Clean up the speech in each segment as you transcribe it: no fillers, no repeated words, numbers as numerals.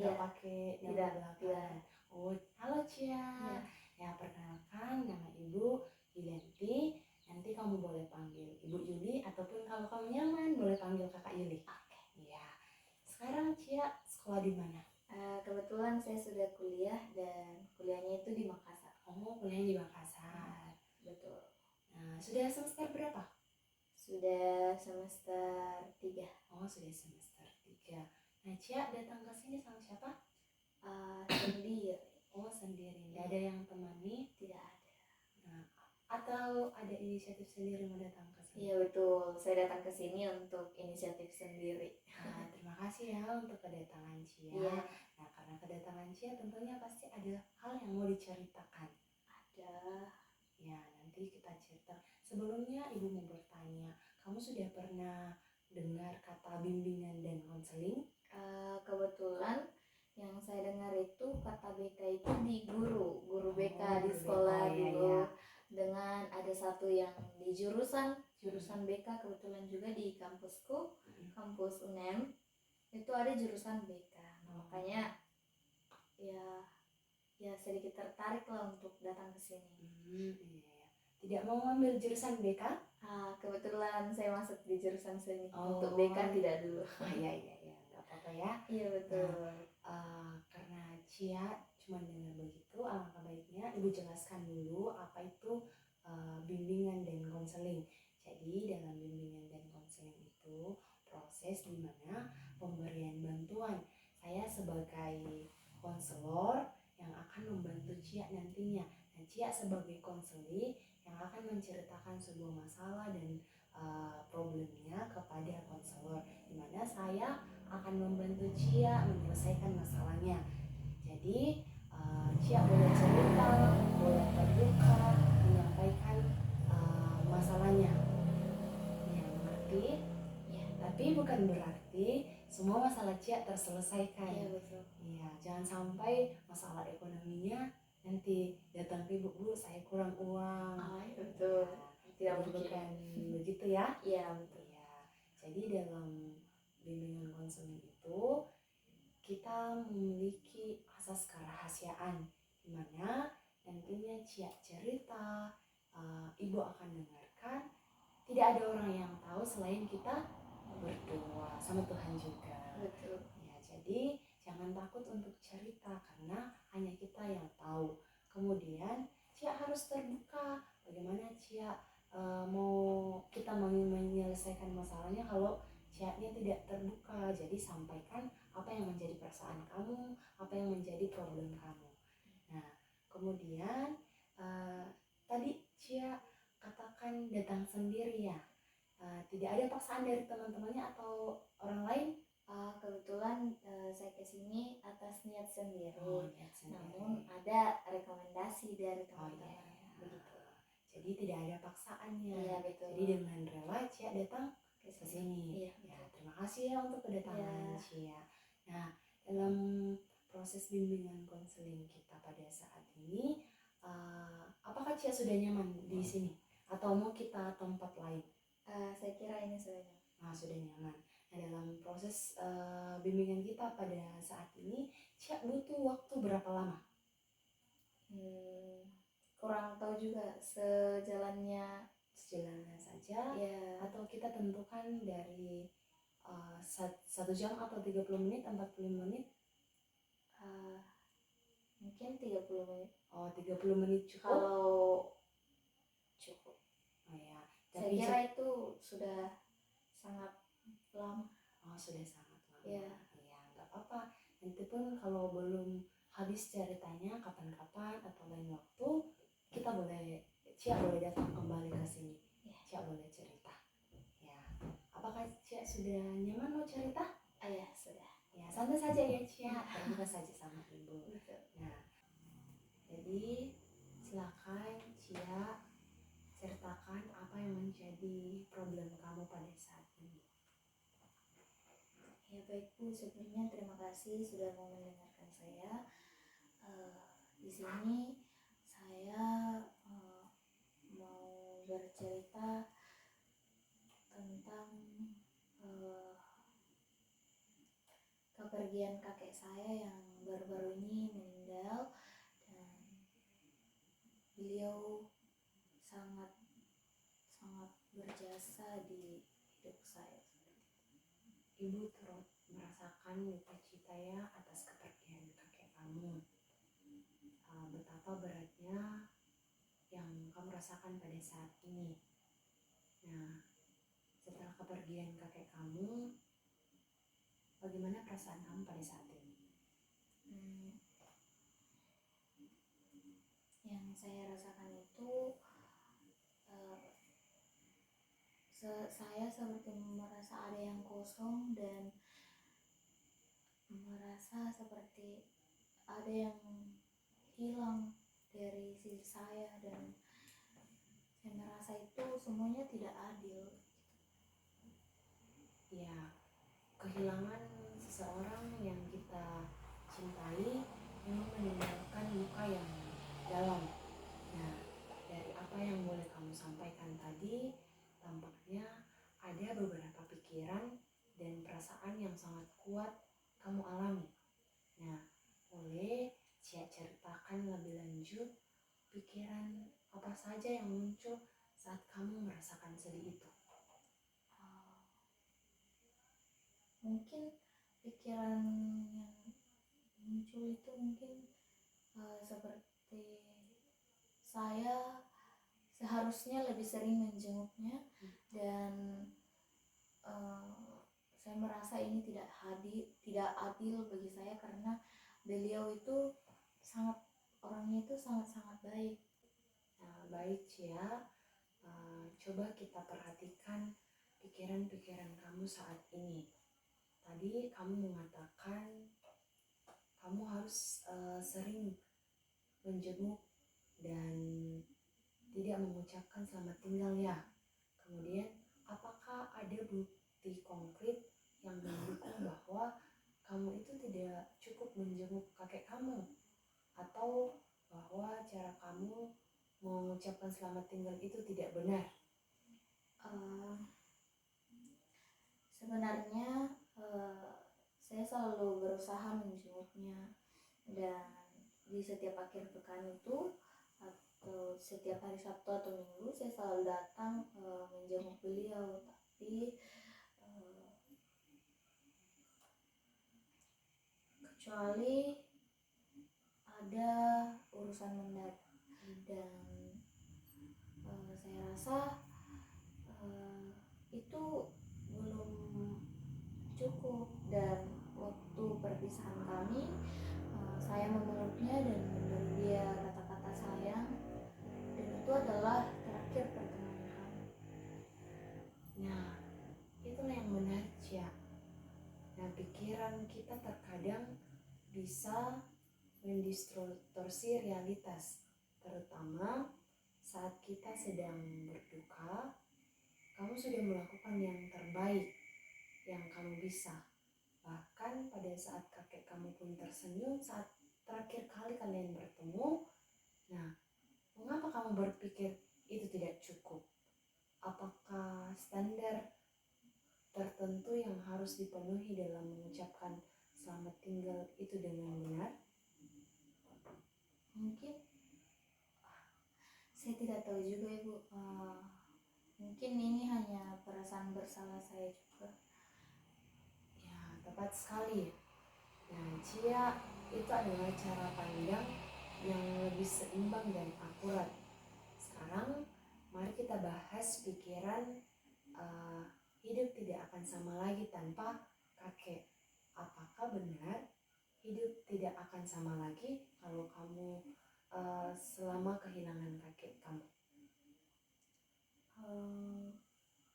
nggak pakai nama tidak. belakang. Oh, halo Cia. Iya. Ya, perkenalkan nama Ibu Yulianti. Nanti kamu boleh panggil Ibu Yuli ataupun kalau kamu nyaman boleh panggil Kakak Yuli. Oke. Iya. Sekarang Cia sekolah di mana? Kebetulan saya sudah kuliah dan kuliahnya itu di Makassar. Oh, kuliah di Makassar. Betul. Nah, sudah semester berapa? Sudah semester 3. Oh, sudah semester 3. Nah, Cia datang ke sini sama siapa? Sendiri. Oh, sendiri. Nggak ada yang temani? Tidak ada. Nah, atau ada inisiatif sendiri mau datang ke sini? Iya betul, saya datang ke sini untuk inisiatif sendiri. Nah, terima kasih ya untuk kedatangan Cia. Iya. Nah, karena kedatangan Cia tentunya pasti ada hal yang mau diceritakan. Ada. Ya, nanti kita cerita. Sebelumnya Ibu mau bertanya, kamu sudah pernah dengar kata bimbingan dan konseling? Kebetulan yang saya dengar itu kata BK itu di guru BK di guru sekolah BK, dulu. ya. Dengan ada satu yang di jurusan BK, kebetulan juga di kampusku, kampus UNEM itu ada jurusan BK. Nah, makanya ya sedikit tertarik lah untuk datang ke sini. Iya. Tidak mau ngambil jurusan BK? Kebetulan saya masuk di jurusan seni. Oh. Untuk BK tidak dulu. Iya, nggak apa-apa ya. Iya betul. Karena Cia cuma dengar begitu, alangkah baiknya Ibu jelaskan dulu apa itu bimbingan dan konseling. Jadi dalam bimbingan dan konseling itu proses di mana pemberian bantuan. Saya sebagai konselor yang akan membantu Cia nantinya. Nah, Cia sebagai konseli yang akan menceritakan sebuah masalah dan problemnya kepada konselor, di mana saya akan membantu Cia menyelesaikan masalahnya. Jadi Cia boleh cerita, boleh terbuka, menyampaikan masalahnya. Ya, mengerti? Ya. Tapi bukan berarti semua masalah Cia terselesaikan. Iya betul. Iya, jangan sampai masalah ekonominya nanti datang ke Ibu, Bu, saya kurang uang. Iya betul. Ya, jadi bukan begitu ya? Iya betul. Iya. Jadi dalam bimbingan konseling itu kita memiliki asas kerahasiaan, di mana nantinya Cia cerita, Ibu akan dengarkan, tidak ada orang yang tahu selain kita berdua sama Tuhan juga. Betul. Ya, jadi jangan takut untuk cerita karena hanya kita yang tahu. Kemudian Cia harus terbuka. Bagaimana Cia kita mau menyelesaikan masalahnya kalau Cia-nya tidak terbuka. Jadi sampaikan apa yang menjadi perasaan kamu, apa yang menjadi problem kamu. Nah, kemudian tadi Cia katakan datang sendiri ya. Tidak ada paksaan dari teman-temannya atau orang lain? Kebetulan saya kesini atas niat sendiri. Niat sendiri. Namun ada rekomendasi dari teman-teman. Begitu. Jadi tidak ada paksaannya. Iya betul. Jadi dengan rela Cia datang ke sini. Iya. Ya, terima kasih ya untuk kedatangan Cia. Nah, dalam proses bimbingan konseling kita pada saat ini, apakah Cia sudah nyaman di sini atau mau kita tempat lain? Saya kira ini sudah nyaman. Sudah nyaman. Nah, dalam proses bimbingan kita pada saat ini, Cia butuh waktu berapa lama? Kurang tahu juga, sejalannya saja ya. Atau kita tentukan dari 1 jam atau 30 menit, 40 menit? Mungkin 30 menit. 30 menit cukup? Kalau cukup. Ya. Saya kira itu sudah sangat lama. Sudah sangat lama. Ya, nggak apa-apa. Nanti pun kalau belum habis ceritanya, kapan-kapan atau lain waktu kita Cia boleh datang kembali ke sini. Cia boleh cerita. Ya. Apakah Cia sudah nyaman mau cerita? Ya sudah. Ya, santai saja ya Cia, terbuka saja sama Ibu. Nah, jadi silakan Cia ceritakan apa yang menjadi problem kamu pada saat ini. Ya baik Bu, sebelumnya terima kasih sudah mau mendengarkan saya. Di sini saya mau bercerita tentang kepergian kakek saya yang baru-baru ini meninggal, dan beliau sangat sangat berjasa di hidup saya. Ibu turut merasakan duka cita ya atas kepergian kakek kamu. Betapa beratnya yang kamu rasakan pada saat ini. Nah, setelah kepergian kakek kamu, bagaimana perasaan kamu pada saat ini? Yang saya rasakan itu, saya seperti merasa ada yang kosong dan merasa seperti ada yang hilang dari sisi saya, dan saya merasa itu semuanya tidak adil. Ya, kehilangan seseorang yang kita cintai memang meninggalkan luka yang dalam. Nah, dari apa yang boleh kamu sampaikan tadi, tampaknya ada beberapa pikiran dan perasaan yang sangat kuat kamu alami. Nah, boleh Cia ceritakan lebih lanjut pikiran apa saja yang muncul saat kamu merasakan sedih itu? Mungkin pikiran yang muncul itu mungkin seperti saya seharusnya lebih sering menjenguknya, dan saya merasa ini tidak adil bagi saya, karena beliau itu orangnya itu sangat baik. Nah, baik Cia, coba kita perhatikan pikiran-pikiran kamu saat ini. Tadi kamu mengatakan kamu harus sering menjenguk dan tidak mengucapkan selamat tinggal ya. Kemudian, apakah ada bukti konkret yang mendukung bahwa kamu itu tidak cukup menjenguk kakek kamu, atau bahwa cara kamu mengucapkan selamat tinggal itu tidak benar? Sebenarnya saya selalu berusaha menjenguknya, dan di setiap akhir pekan itu atau setiap hari Sabtu atau Minggu saya selalu datang menjenguk beliau. Tapi kecuali ada urusan mendadak, dan saya rasa itu belum cukup, dan waktu perpisahan kami saya memeluknya dan memberi dia kata-kata sayang, dan itu adalah terakhir pertemuan kami. Nah, itulah yang menarik ya. Nah, pikiran kita terkadang bisa mendistorsi realitas, terutama saat kita sedang berduka. Kamu sudah melakukan yang terbaik yang kamu bisa. Bahkan pada saat kakek kamu pun tersenyum saat terakhir kali kalian bertemu. Nah, mengapa kamu berpikir itu tidak cukup? Apakah standar tertentu yang harus dipenuhi dalam mengucapkan selamat tinggal itu dengan benar? Mungkin saya tidak tahu juga Ibu. Mungkin ini hanya perasaan bersalah saya juga. Ya, tepat sekali. Nah, Cia, itu adalah cara pandang yang lebih seimbang dan akurat. Sekarang, mari kita bahas pikiran hidup tidak akan sama lagi tanpa kakek. Apakah benar hidup tidak akan sama lagi kalau kamu selama kehilangan kakek kamu?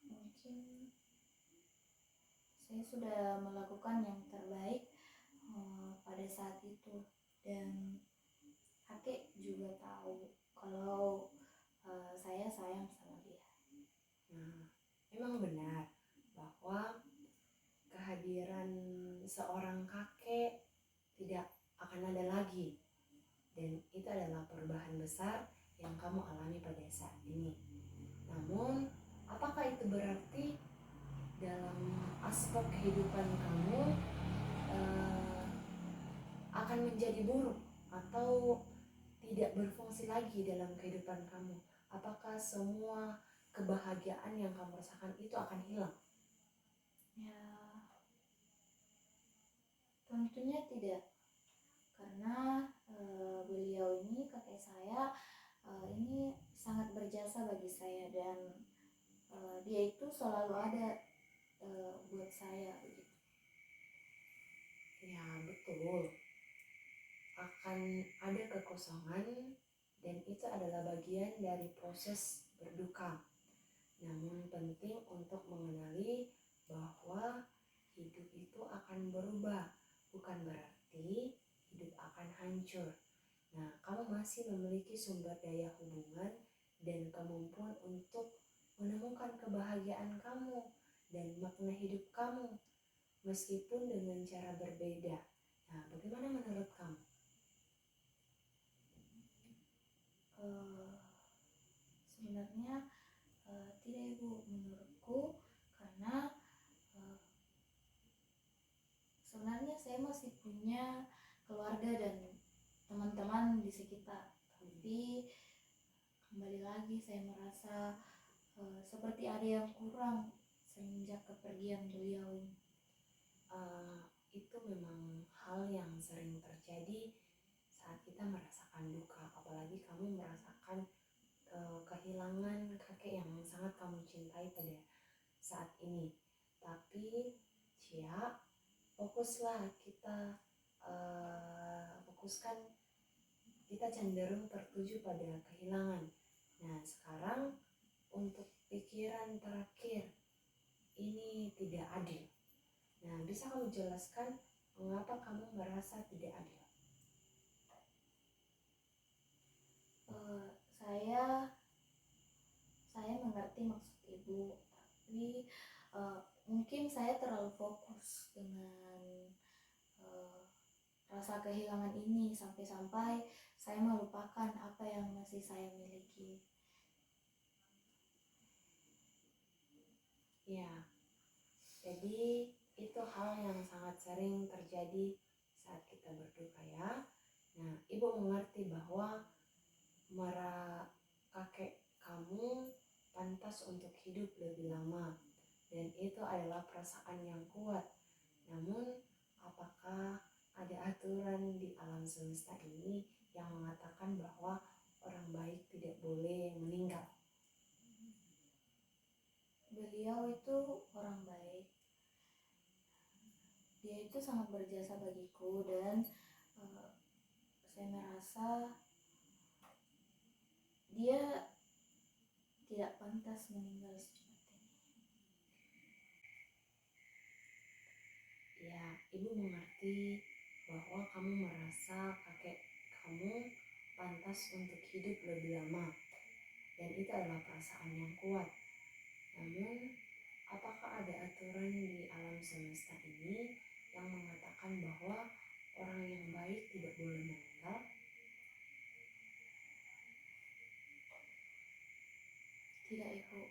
Mungkin saya sudah melakukan yang terbaik pada saat itu, dan kakek juga tahu kalau saya sayang sama dia. Nah, memang benar bahwa kehadiran seorang kakek tidak akan ada lagi, dan itu adalah perubahan besar yang kamu alami pada saat ini. Namun, apakah itu berarti dalam aspek kehidupan kamu akan menjadi buruk atau tidak berfungsi lagi dalam kehidupan kamu? Apakah semua kebahagiaan yang kamu rasakan itu akan hilang? Ya, tentunya tidak, karena beliau ini, kakek saya, ini sangat berjasa bagi saya, dan dia itu selalu ada buat saya begitu. Ya betul, akan ada kekosongan dan itu adalah bagian dari proses berduka. Namun penting untuk mengenali bahwa hidup itu akan berubah, bukan berarti hidup akan hancur. Nah, kamu masih memiliki sumber daya hubungan dan kemampuan untuk menemukan kebahagiaan kamu dan makna hidup kamu, meskipun dengan cara berbeda. Nah, bagaimana menurut kamu? Sebenarnya tidak, Ibu, menurutku, karena sebenarnya saya masih punya keluarga dan teman-teman di sekitar, tapi kembali lagi saya merasa seperti ada yang kurang semenjak kepergian beliau ini. Itu memang hal yang sering terjadi saat kita merasakan duka, apalagi kamu merasakan kehilangan kakek yang sangat kamu cintai pada saat ini. Tapi Cia, fokuslah kita fokuskan, kita cenderung tertuju pada kehilangan. Nah sekarang untuk pikiran terakhir, ini tidak adil. Nah bisa kamu jelaskan mengapa kamu merasa tidak adil? Saya mengerti maksud Ibu, tapi mungkin saya terlalu fokus dengan rasa kehilangan ini sampai-sampai saya melupakan apa yang masih saya miliki. Ya, jadi itu hal yang sangat sering terjadi saat kita berduka ya. Nah, ibu mengerti bahwa kakek kamu pantas untuk hidup lebih lama dan itu adalah perasaan yang kuat. Namun, apakah ada aturan di alam semesta ini yang mengatakan bahwa orang baik tidak boleh meninggal? Beliau itu orang baik. Dia itu sangat berjasa bagiku, dan saya merasa dia tidak pantas meninggal secepat ini. Ya, ibu mengerti bahwa kamu merasa kakek kamu pantas untuk hidup lebih lama dan itu adalah perasaan yang kuat. Namun, apakah ada aturan di alam semesta ini yang mengatakan bahwa orang yang baik tidak boleh meninggal? Tidak, Ibu.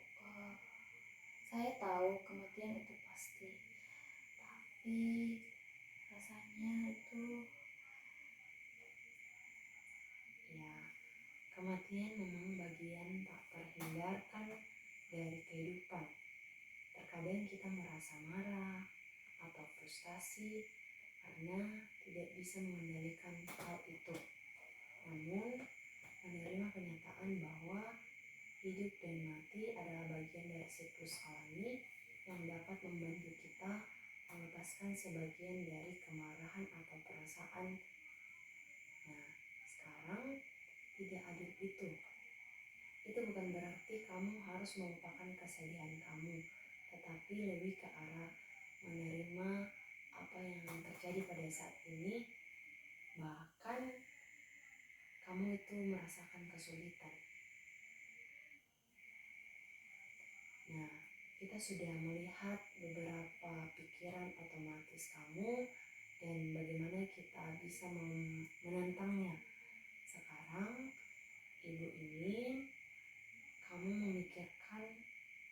Saya tahu kematian itu pasti, tapi rasanya itu, Ya, kematian memang bagian tak terhindarkan dari kehidupan. Terkadang kita merasa marah atau frustasi karena tidak bisa mengendalikan hal itu. Namun, menerima kenyataan bahwa hidup dan mati adalah bagian dari siklus alami yang dapat membantu kita melepaskan sebagian dari kemarahan atau perasaan. Nah, sekarang tidak adil itu. Itu bukan berarti kamu harus melupakan kesedihan kamu, tetapi lebih ke arah menerima apa yang terjadi pada saat ini. Bahkan kamu itu merasakan kesulitan. Nah, kita sudah melihat beberapa pikiran otomatis kamu dan bagaimana kita bisa menentangnya. Sekarang, ibu ingin kamu memikirkan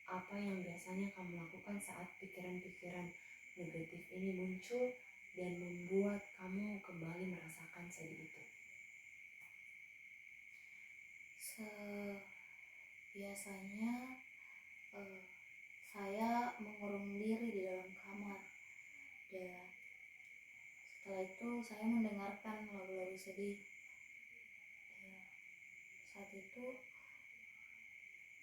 apa yang biasanya kamu lakukan saat pikiran-pikiran negatif ini muncul dan membuat kamu kembali merasakan sedih itu? Biasanya saya mengurung diri di dalam kamar, dan setelah itu saya mendengarkan lagu-lagu sedih. Saat itu,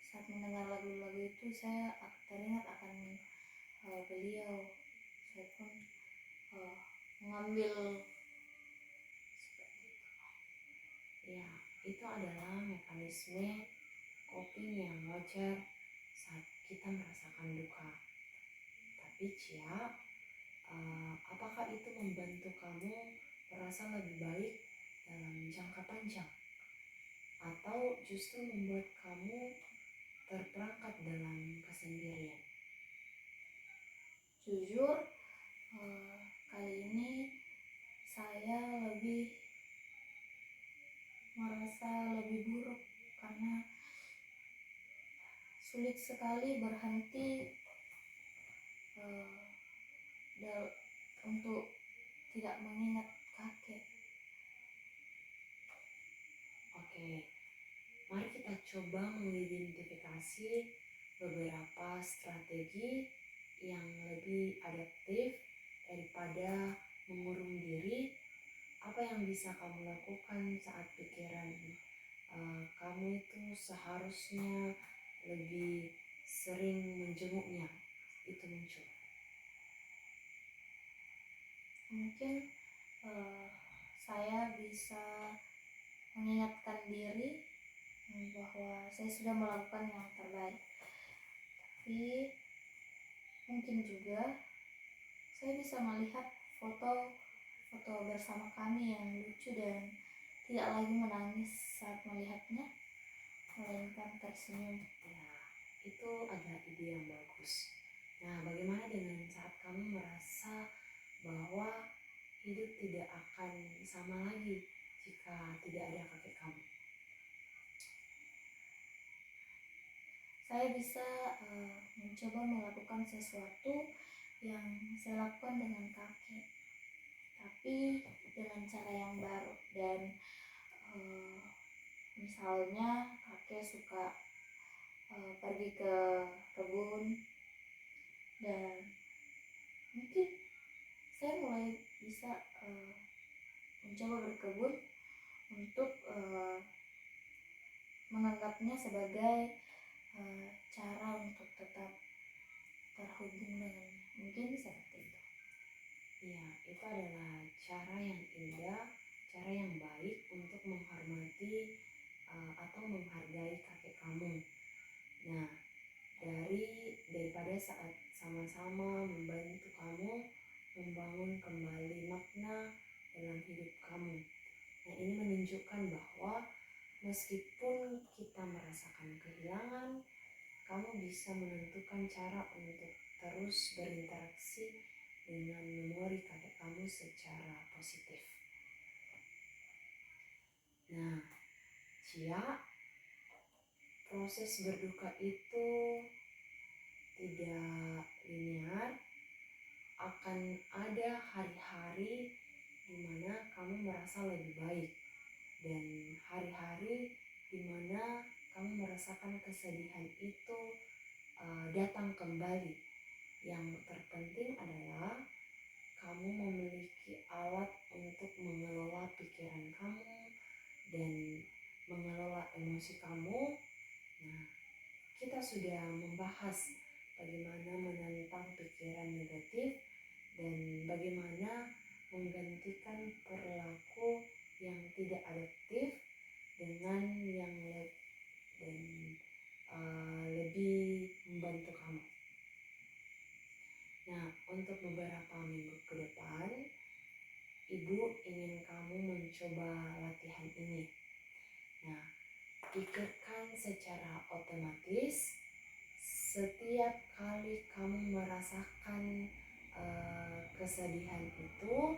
saat mendengar lagu-lagu itu, saya teringat akan beliau. Saya pun mengambil Ya, itu adalah mekanisme coping yang wajar saat kita merasakan duka. Tapi Cia, apakah itu membantu kamu merasa lebih baik dalam jangka panjang? Atau justru membuat kamu terperangkap dalam kesendirian? jujur, kali ini saya lebih merasa lebih buruk karena sulit sekali berhenti untuk tidak mengingat kakek. Oke, mari kita coba mengidentifikasi beberapa strategi yang lebih adaptif daripada mengurung diri. Apa yang bisa kamu lakukan saat pikiran kamu itu seharusnya lebih sering menjenguknya itu muncul? Mungkin saya bisa mengingatkan diri bahwa saya sudah melakukan yang terbaik. Tapi mungkin juga saya bisa melihat foto bersama kami yang lucu dan tidak lagi menangis saat melihatnya, melainkan tersenyum. Ya, itu adalah ide yang bagus. Nah, bagaimana dengan saat kamu merasa bahwa hidup tidak akan sama lagi jika tidak ada kakek kamu? Saya bisa mencoba melakukan sesuatu yang saya lakukan dengan kakek, tapi dengan cara yang baru. Dan misalnya kakek suka pergi ke kebun, dan mungkin saya mulai bisa mencoba berkebun untuk menganggapnya sebagai cara untuk tetap terhubung dengannya. Mungkin seperti itu. Ya, itu adalah cara yang indah, cara yang baik untuk menghormati atau menghargai kakek kamu. Nah, daripada saat sama-sama membantu kamu membangun kembali makna dalam hidup kamu. Nah, ini menunjukkan bahwa meskipun kita merasakan kehilangan, kamu bisa menentukan cara untuk terus berinteraksi dengan memori kakek kamu secara positif. Nah, Cia, proses berduka itu tidak linear. Akan ada hari-hari di mana kamu merasa lebih baik dan hari-hari di mana kamu merasakan kesedihan itu datang kembali. Yang terpenting adalah kamu memiliki alat untuk mengelola pikiran kamu dan mengelola emosi kamu. Nah, kita sudah membahas bagaimana menentang pikiran negatif dan bagaimana menggantikan perilaku yang tidak adaptif dengan yang lebih membantu kamu. Nah, untuk beberapa minggu ke depan, Ibu ingin kamu mencoba latihan ini. Nah, pikirkan secara otomatis setiap kali kamu merasakan kesedihan itu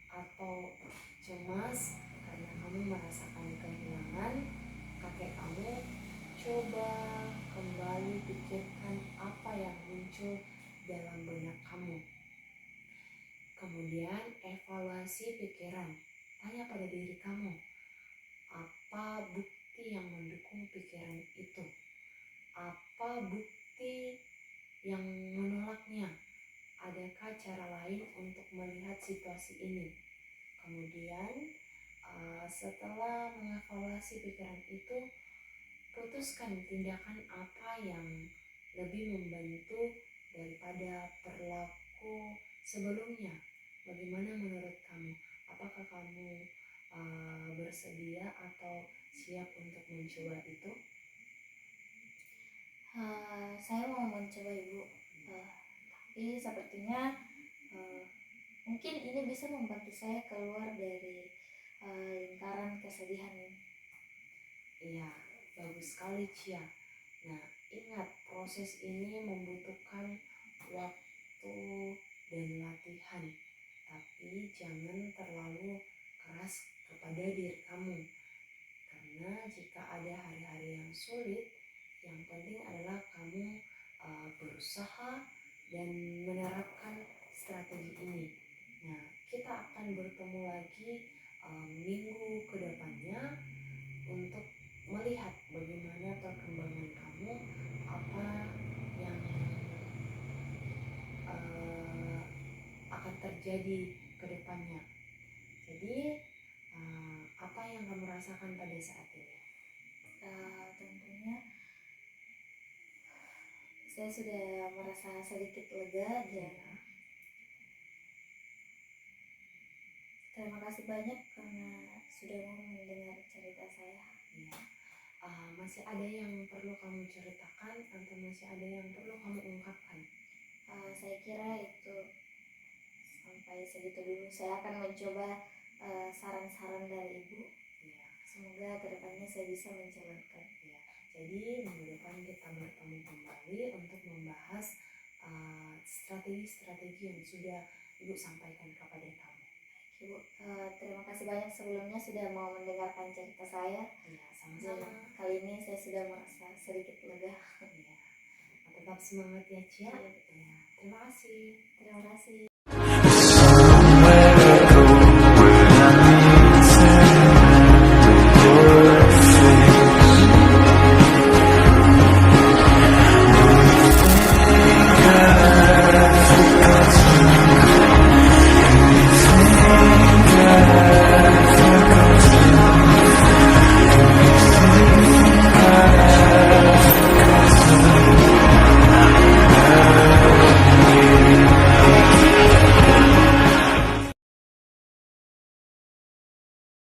atau cemas karena kamu merasakan kehilangan kakek kamu, coba kembali pikirkan apa yang muncul dalam benak kamu. Kemudian evaluasi pikiran. Tanya pada diri kamu, apa bukti yang mendukung pikiran itu? Apa bukti yang menolaknya? Adakah cara lain untuk melihat situasi ini? Kemudian setelah mengevaluasi pikiran itu, putuskan tindakan apa yang lebih membantu daripada perilaku sebelumnya. Bagaimana menurut kamu? Apakah kamu bersedia atau siap untuk mencoba itu? Saya mau mencoba Ibu, tapi sepertinya mungkin ini bisa membantu saya keluar dari lingkaran kesedihan ini. Iya, bagus sekali Cia. Nah, ingat proses ini membutuhkan waktu dan latihan. Tapi jangan terlalu keras kepada diri kamu. Karena jika ada hari-hari yang sulit, yang penting adalah kamu berusaha dan menerapkan strategi ini. Nah, kita akan bertemu lagi minggu kedepannya untuk melihat bagaimana perkembangan kamu, apa yang akan terjadi ke depannya. Jadi apa yang kamu rasakan pada saat ini? Tentunya saya sudah merasa sedikit lega dan terima kasih banyak karena sudah mau mendengar cerita saya. Ya. Masih ada yang perlu kamu ceritakan atau masih ada yang perlu kamu ungkapkan? Saya kira itu sampai segitu dulu. Saya akan mencoba saran-saran dari Ibu. Ya. Semoga kedepannya saya bisa menjalankan. Ya. Jadi minggu depan kita bertemu kembali untuk membahas strategi-strategi yang sudah Ibu sampaikan kepada kamu. Ibu, terima kasih banyak sebelumnya sudah mau mendengarkan cerita saya. Ya, sama-sama. Kali ini saya sudah merasa sedikit lega. Ya. Tetap semangat ya Cia. Ya. Ya. Terima kasih. Terima kasih.